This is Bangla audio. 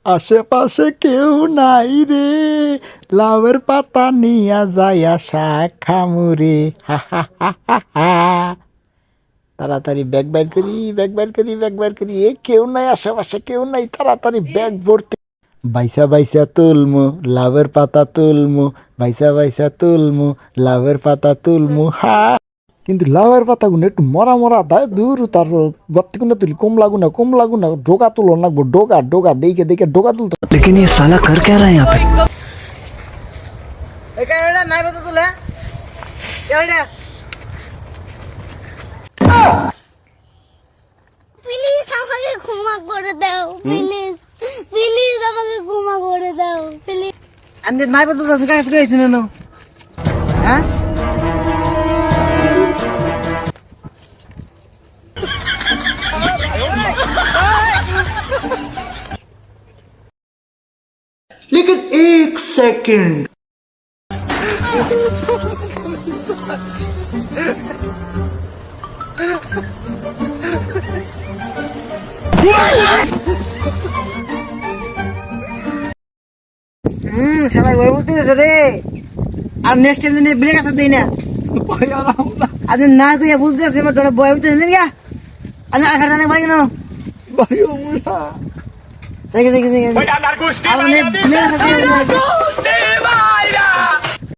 আশেপাশে কেউ নাই রে, লাউয়ের পাতা নিয়া যায়া শাক খামুরে। হা হা হা হা হা। তাড়াতাড়ি ব্যাগ বাইর করি, ব্যাগ বাইর করি, ব্যাগ বাইর করি। এ কেউ নাই, আশেপাশে কেউ নাই, তাড়াতাড়ি ব্যাগ ভর্তি। বাইসা বাইসা তুলমু লাউয়ের পাতা তুলমু, বাইসা বাইসা তুলমু লাউয়ের পাতা তুলমু। হা, কিন্তু লাউয়ের পাতাগুলো একটু মরা মরা দেয় দূর, তার বত্তি কোনো তুলি কম লাগু না, কম লাগু না, ডোকা তুলো লাগবো, ডোকা ডোকা দেখে দেখে ডোকা তুলতে। लेकिन ये साला कर क्या रहा है यहाँ पे? নাই বলতো তুলে প্লিজ আমাকে ক্ষমা করে দাও, প্লিজ প্লিজ আমাকে ক্ষমা করে দাও, প্লিজ। আমি নাই বলতো তো কাজ করেছি না হ্যাঁ लेकिन एक सेकंड শালা ওই বলতেছে রে আর নেক্সট টাইম দিনে ব্রেক আছে দেই না আপনি না কইয়া বলতেছে এবার তোরা বয় বলতেছে না আমি আখার জানে ভাই কেন ঠিক আছে ঠিক আছে আপনি ব্রেক আছে